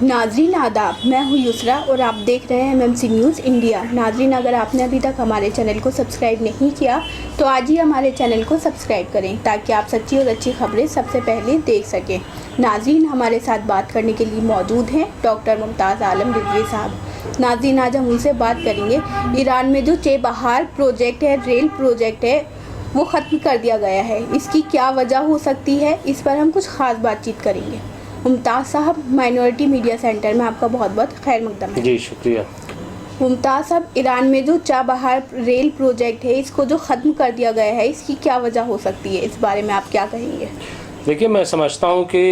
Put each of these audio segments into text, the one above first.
नाजरीन आदाब, मैं हूँ युसरा और आप देख रहे हैं एमएमसी न्यूज़ इंडिया। नाजरीन, अगर आपने अभी तक हमारे चैनल को सब्सक्राइब नहीं किया तो आज ही हमारे चैनल को सब्सक्राइब करें ताकि आप सच्ची और अच्छी खबरें सबसे पहले देख सकें। नाजरीन, हमारे साथ बात करने के लिए मौजूद हैं डॉक्टर मुमताज़ आलम रिजवी साहब। नाजरीन, आज हम उनसे बात करेंगे ईरान में जो चेबहार प्रोजेक्ट है, रेल प्रोजेक्ट है, वो ख़त्म कर दिया गया है। इसकी क्या वजह हो सकती है, इस पर हम कुछ ख़ास बातचीत करेंगे। मुमताज़ साहब, माइनॉरिटी मीडिया सेंटर में आपका बहुत बहुत खैर मकदम है। जी शुक्रिया। मुमताज़ साहब, ईरान में जो चेबहार रेल प्रोजेक्ट है, इसको जो ख़त्म कर दिया गया है, इसकी क्या वजह हो सकती है, इस बारे में आप क्या कहेंगे? देखिए, मैं समझता हूँ कि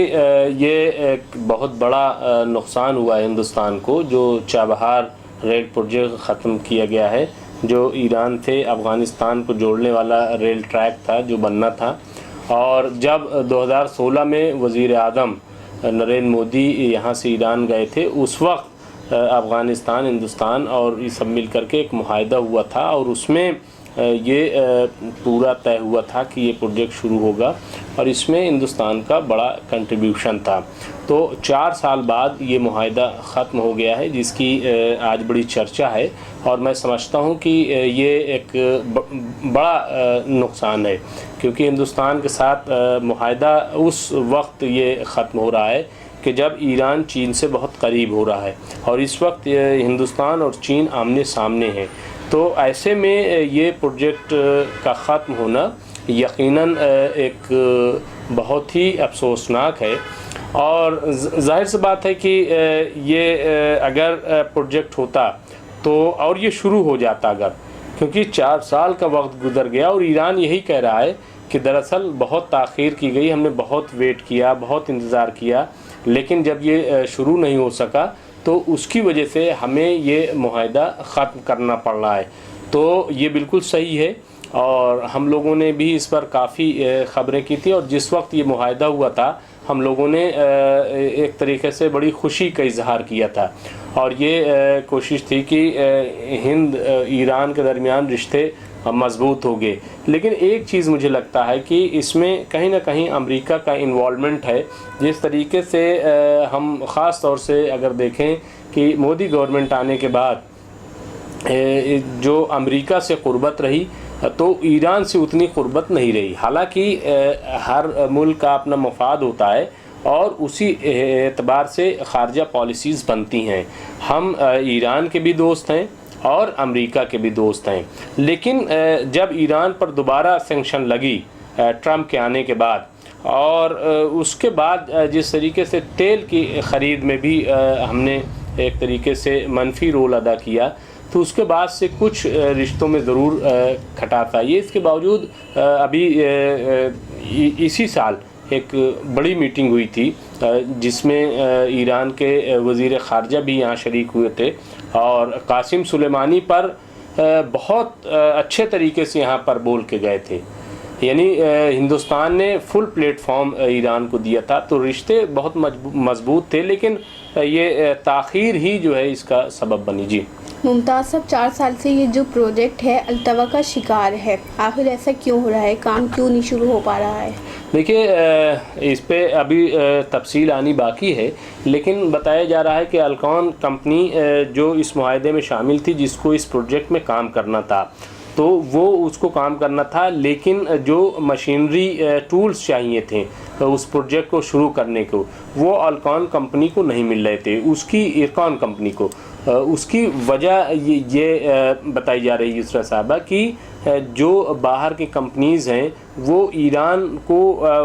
ये एक बहुत बड़ा नुकसान हुआ है हिंदुस्तान को, जो चेबहार रेल प्रोजेक्ट ख़त्म किया गया है, जो ईरान से अफ़गानिस्तान को जोड़ने वाला रेल ट्रैक था जो बनना था। और जब 2016 में वज़ीर आज़म नरेंद्र मोदी यहाँ से ईरान गए थे, उस वक्त अफ़गानिस्तान, हिंदुस्तान और ये सब मिल करके एक मुआहदा हुआ था और उसमें ये पूरा तय हुआ था कि ये प्रोजेक्ट शुरू होगा और इसमें हिंदुस्तान का बड़ा कंट्रीब्यूशन था। तो 4 साल बाद ये मुआहदा ख़त्म हो गया है, जिसकी आज बड़ी चर्चा है और मैं समझता हूँ कि ये एक बड़ा नुकसान है, क्योंकि हिंदुस्तान के साथ मुआहदा उस वक्त ये ख़त्म हो रहा है कि जब ईरान चीन से बहुत करीब हो रहा है और इस वक्त हिंदुस्तान और चीन आमने सामने हैं। तो ऐसे में ये प्रोजेक्ट का ख़त्म होना यकीनन एक बहुत ही अफसोसनाक है और जाहिर सी बात है कि ये अगर प्रोजेक्ट होता तो और ये शुरू हो जाता अगर, क्योंकि 4 साल का वक्त गुजर गया और ईरान यही कह रहा है कि दरअसल बहुत ताख़ीर की गई, हमने बहुत वेट किया, बहुत इंतज़ार किया, लेकिन जब ये शुरू नहीं हो सका तो उसकी वजह से हमें ये मुआहदा ख़त्म करना पड़ रहा है। तो ये बिल्कुल सही है और हम लोगों ने भी इस पर काफ़ी ख़बरें की थी और जिस वक्त ये मुआहदा हुआ था हम लोगों ने एक तरीके से बड़ी खुशी का इजहार किया था और ये कोशिश थी कि हिंद ईरान के दरमियान रिश्ते मज़बूत हो गए। लेकिन एक चीज़ मुझे लगता है कि इसमें कहीं ना कहीं अमेरिका का इन्वॉल्वमेंट है। जिस तरीके से हम ख़ास तौर से अगर देखें कि मोदी गवर्नमेंट आने के बाद जो अमेरिका से क़ुर्बत रही तो ईरान से उतनी क़ुर्बत नहीं रही। हालांकि हर मुल्क का अपना मफाद होता है और उसी एतबार से ख़ारजा पॉलिसीज़ बनती हैं। हम ईरान के भी दोस्त हैं और अमेरिका के भी दोस्त हैं, लेकिन जब ईरान पर दोबारा सैंक्शन लगी ट्रंप के आने के बाद और उसके बाद जिस तरीके से तेल की ख़रीद में भी हमने एक तरीके से मनफी रोल अदा किया, तो उसके बाद से कुछ रिश्तों में ज़रूर खटास आई है। इसके बावजूद अभी इसी साल एक बड़ी मीटिंग हुई थी जिसमें ईरान के वज़ीर ख़ारजा भी यहाँ शरीक हुए थे और कासिम सुलेमानी पर बहुत अच्छे तरीके से यहाँ पर बोल के गए थे। यानी हिंदुस्तान ने फुल प्लेटफॉर्म ईरान को दिया था। तो रिश्ते बहुत मजबूत थे, लेकिन ये ताख़ीर ही जो है इसका सबब बनी। जी मुमताज़ साहब, 4 साल से ये जो प्रोजेक्ट है अल्तवा का शिकार है, आखिर ऐसा क्यों हो रहा है, काम क्यों नहीं शुरू हो पा रहा है? देखिए, इस पे अभी तफसील आनी बाकी है, लेकिन बताया जा रहा है कि अल्कॉन कंपनी जो इस मुआहदे में शामिल थी, जिसको इस प्रोजेक्ट में काम करना था, तो वो उसको काम करना था, लेकिन जो मशीनरी टूल्स चाहिए थे तो उस प्रोजेक्ट को शुरू करने को, वो अल्कॉन कंपनी को नहीं मिल रहे थे, उसकी इरकॉन कंपनी को। उसकी वजह ये बताई जा रही है युसरा साहबा कि जो बाहर की कंपनीज़ हैं वो ईरान को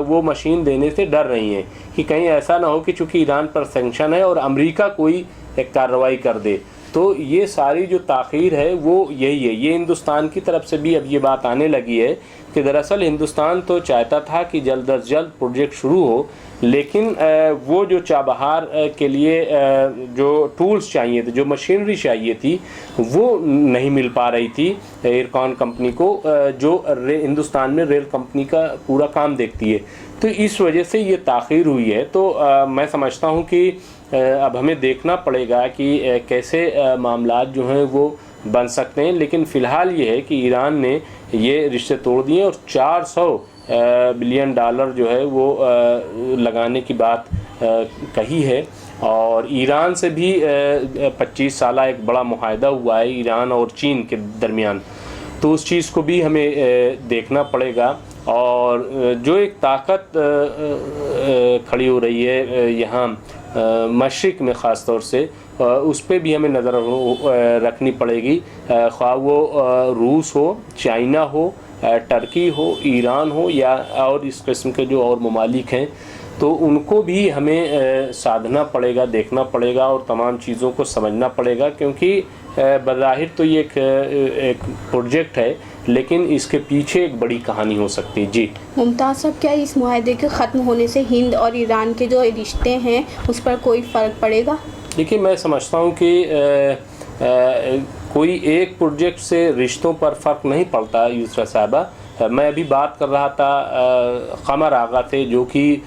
वो मशीन देने से डर रही हैं कि कहीं ऐसा ना हो कि चूँकि ईरान पर सैंक्शन है और अमेरिका कोई एक कार्रवाई कर दे। तो ये सारी जो ताख़ीर है वो यही है। ये हिंदुस्तान की तरफ से भी अब ये बात आने लगी है कि दरअसल हिंदुस्तान तो चाहता था कि जल्द अज जल्द प्रोजेक्ट शुरू हो, लेकिन वो जो चेबहार के लिए जो टूल्स चाहिए थे, जो मशीनरी चाहिए थी, वो नहीं मिल पा रही थी इरकॉन कंपनी को, जो हिंदुस्तान में रेल कंपनी का पूरा काम देखती है। तो इस वजह से ये ताख़ीर हुई है। तो मैं समझता हूँ कि अब हमें देखना पड़ेगा कि कैसे मामलात जो हैं वो बन सकते हैं। लेकिन फ़िलहाल ये है कि ईरान ने ये रिश्ते तोड़ दिए और $400 बिलियन जो है वो लगाने की बात कही है। और ईरान से भी 25 साल एक बड़ा मुआहदा हुआ है ईरान और चीन के दरमियान, तो उस चीज़ को भी हमें देखना पड़ेगा। और जो एक ताकत खड़ी हो रही है यहाँ मशरिक़ में ख़ास तौर से, उस पर भी हमें नज़र रखनी पड़ेगी, ख्वाह वो रूस हो, चाइना हो, टर्की हो, ईरान हो या और इस किस्म के जो और ममालिक हैं, तो उनको भी हमें साधना पड़ेगा, देखना पड़ेगा और तमाम चीज़ों को समझना पड़ेगा, क्योंकि बज़ाहिर तो ये एक प्रोजेक्ट है, लेकिन इसके पीछे एक बड़ी कहानी हो सकती है। जी मुमताज़ साहब, क्या इस मुआहदे के ख़त्म होने से हिंद और ईरान के जो रिश्ते हैं उस पर कोई फ़र्क पड़ेगा? देखिए, मैं समझता हूँ कि कोई एक प्रोजेक्ट से रिश्तों पर फ़र्क नहीं पड़ता यूसरा साहबा। मैं अभी बात कर रहा था क़मर आगा से, जो कि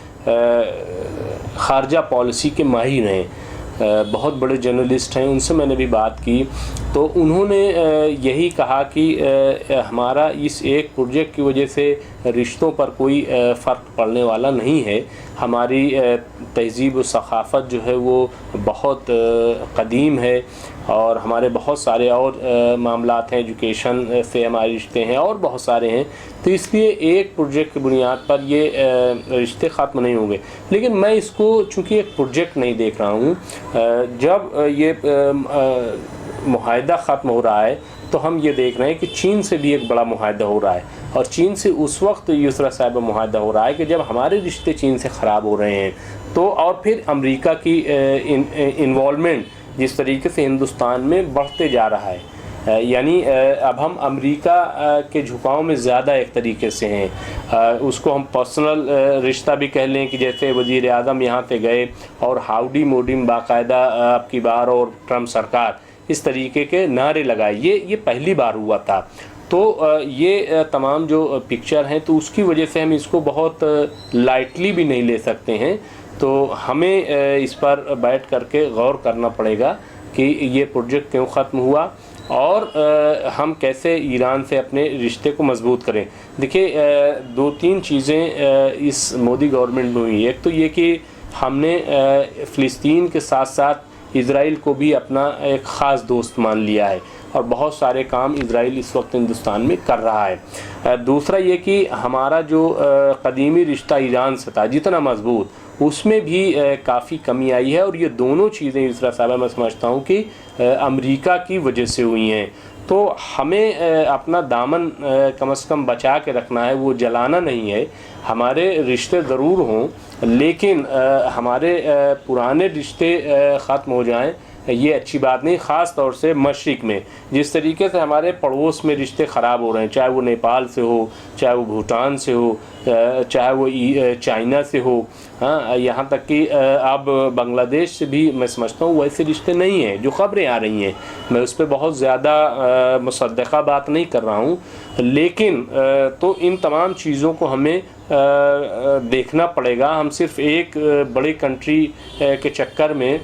ख़ारजा पॉलिसी के माहिर हैं, बहुत बड़े जर्नलिस्ट हैं, उनसे मैंने भी बात की, तो उन्होंने यही कहा कि हमारा इस एक प्रोजेक्ट की वजह से रिश्तों पर कोई फ़र्क पड़ने वाला नहीं है। हमारी तहज़ीब व सक़ाफ़त जो है वो बहुत क़दीम है और हमारे बहुत सारे और मामलात हैं, एजुकेशन से हमारे रिश्ते हैं और बहुत सारे हैं, तो इसलिए एक प्रोजेक्ट की बुनियाद पर ये रिश्ते ख़त्म नहीं होंगे। लेकिन मैं इसको चूँकि एक प्रोजेक्ट नहीं देख रहा हूँ, जब ये मुआहदा ख़त्म हो रहा है तो हम ये देख रहे हैं कि चीन से भी एक बड़ा मुआहदा हो रहा है, और चीन से उस वक्त यूसरा साहब मुआहदा हो रहा है कि जब हमारे रिश्ते चीन से ख़राब हो रहे हैं, तो और फिर अमेरिका की इन्वॉल्वमेंट जिस तरीके से हिंदुस्तान में बढ़ते जा रहा है, यानी अब हम अमेरिका के झुकाव में ज़्यादा एक तरीके से हैं। उसको हम पर्सनल रिश्ता भी कह लें कि जैसे वज़ीर आज़म यहाँ से गए और हाउडी मोडी में बाकायदा आपकी बार और ट्रम्प सरकार इस तरीके के नारे लगाए, ये पहली बार हुआ था। तो ये तमाम जो पिक्चर हैं, तो उसकी वजह से हम इसको बहुत लाइटली भी नहीं ले सकते हैं। तो हमें इस पर बैठ करके गौर करना पड़ेगा कि ये प्रोजेक्ट क्यों ख़त्म हुआ और हम कैसे ईरान से अपने रिश्ते को मजबूत करें। देखिए, 2-3 चीज़ें इस मोदी गवर्नमेंट में हुई। एक तो ये कि हमने फ़िलिस्तीन के साथ साथ इज़राइल को भी अपना एक ख़ास दोस्त मान लिया है और बहुत सारे काम इज़राइल इस वक्त हिंदुस्तान में कर रहा है। दूसरा ये कि हमारा जो क़दीमी रिश्ता ईरान से था जितना मजबूत, उसमें भी काफ़ी कमी आई है, और ये दोनों चीज़ें यूसरा साहब मैं समझता हूँ कि अमेरिका की वजह से हुई हैं। तो हमें अपना दामन कम से कम बचा के रखना है, वो जलाना नहीं है। हमारे रिश्ते ज़रूर हों, लेकिन हमारे पुराने रिश्ते ख़त्म हो जाएं ये अच्छी बात नहीं। ख़ास तौर से मशरिक़ में जिस तरीके से हमारे पड़ोस में रिश्ते ख़राब हो रहे हैं, चाहे वो नेपाल से हो, चाहे वो भूटान से हो, चाहे वो चाइना से हो, हाँ, यहाँ तक कि अब बांग्लादेश से भी मैं समझता हूँ वैसे रिश्ते नहीं हैं जो ख़बरें आ रही हैं। मैं उस पर बहुत ज़्यादा मुसद्दक़ा बात नहीं कर रहा हूँ, लेकिन तो इन तमाम चीज़ों को हमें देखना पड़ेगा। हम सिर्फ़ एक बड़ी कंट्री के चक्कर में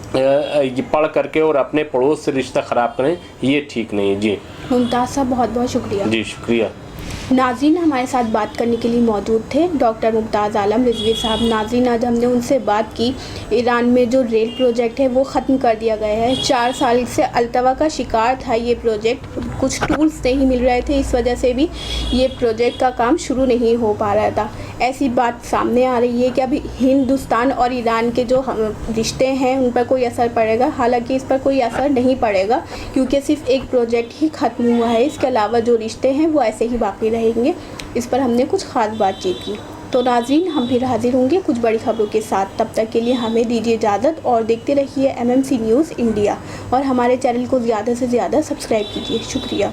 ये पढ़ करके और अपने पड़ोस से रिश्ता ख़राब करें, ये ठीक नहीं है। जी मुमताज़ साहब, बहुत बहुत शुक्रिया। जी शुक्रिया। नाज़रीन हमारे साथ बात करने के लिए मौजूद थे डॉक्टर मुमताज़ आलम रिजवी साहब। नाज़रीन, आज हमने उनसे बात की, ईरान में जो रेल प्रोजेक्ट है वो ख़त्म कर दिया गया है। 4 साल से अल्तवा का शिकार था ये प्रोजेक्ट, कुछ टूल्स नहीं मिल रहे थे, इस वजह से भी ये प्रोजेक्ट का काम शुरू नहीं हो पा रहा था। ऐसी बात सामने आ रही है कि अभी हिंदुस्तान और ईरान के जो रिश्ते हैं उन पर कोई असर पड़ेगा। हालांकि इस पर कोई असर नहीं पड़ेगा क्योंकि सिर्फ एक प्रोजेक्ट ही ख़त्म हुआ है, इसके अलावा जो रिश्ते हैं वो ऐसे ही बाकी रहेंगे। इस पर हमने कुछ ख़ास बातचीत की। तो नाज़रीन, हम फिर हाजिर होंगे कुछ बड़ी खबरों के साथ। तब तक के लिए हमें दीजिए इजाज़त और देखते रहिए MMC न्यूज़ इंडिया, और हमारे चैनल को ज़्यादा से ज़्यादा सब्सक्राइब कीजिए। शुक्रिया।